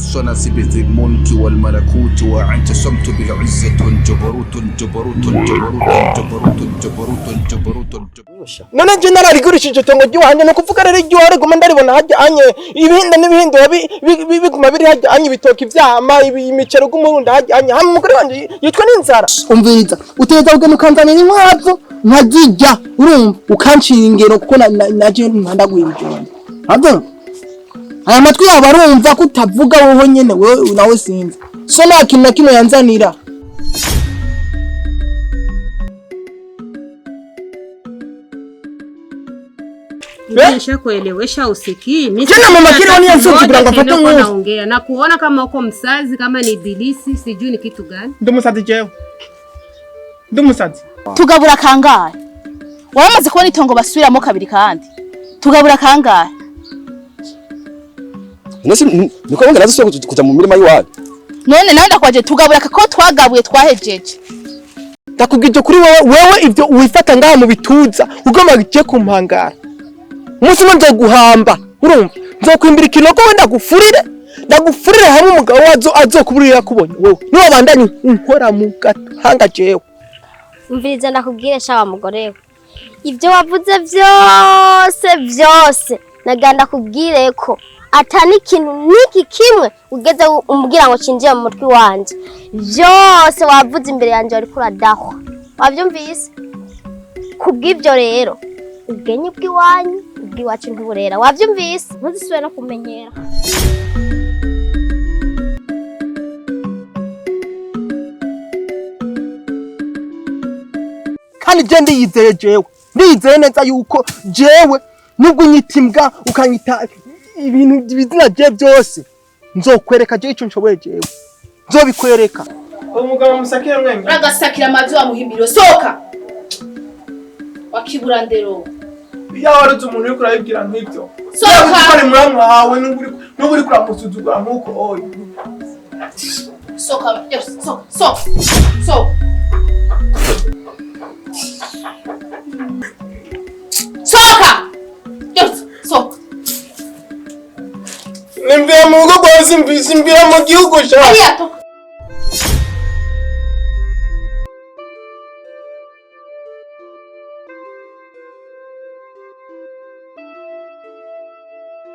الصنص بذي الملك والملكوت وأنت صمت بالعزة جبروت جبروت جبروت جبروت جبروت جبروت. none je nararigurishije tongo ry'uwanje no kuvuga rero ry'uware guma ndaribona hajya anye ibinda n'ibindi biguma biri hajya anye bitoki vyama imicero gumurundi hajya anye hamwe umugore wanje yitwa n'inzara. Umviriza uteza kugenda ukanzanira inkwavu nkazijya urumva ukancira ingero kuko naje nkandaguye ibijumba ntabwo aya matwi yaba arumva ko utavuga wowe nyene wewe nawe sinzi so nta kintu na kimwe yanzanira. Nisha kuelewesha usikii. Tena mama kile wanianza kugira ngo afate nguvu. Naongea na kuona kama uko msazi kama ni ibilisi sijui ni kitu gani. Ndo musazi jewe. Ndo musazi. Tugabura kangahe? Waramaze kubona itongo basubiramo kabiri kandi. Tugabura kangahe? Nasi niko wanga nazo kuja mu mirima yiwacu. None nawe ndakwaje tugabura kako twagabuye twahejeje. Ndakubwije kuri wewe ivyo wifata ngaha mu bituza ugoma giye kumpangara. Umunsi nzo guhamba urumva nzokwimbira ikinogo wenda ndagufurire hamwe umugabo wazo azokuburira kubonye wewe niwe bandanye unkora mu gatanga jewe. Umviriza ndakubwire shawa mugore we ivyo wavuze vyose naganda kubwire ko atani ikintu niki kimwe ugeze umbwira ngo cinjiye mu mutwe wanje vyose wavuze imbere yanje ari kuradahwa wavyumvise kubw'ivyo rero ugenye bw'iwanyu bw'iwacu ntuburera wavyumvise ntuzisubire no kumenyera. Kandi je ndiyizeye jewe ndiyizeye neza yuko jewe nubwo nyitimbwa ukanyita ibintu bizina je byose nzokwereka je ico nshoboye jewe nzobikwereka. Umugabo musakira mwenga agasakira amazi wa muhimbiro soka wakibura ndero ya waruze umuntu uri kurabibwira nk'ibyo soka ari muramwa hawe n'uburi kuramusuzugura nkuko oyi soka soka Nimbia mu rugo rwose mbira mu gihugu cyawe.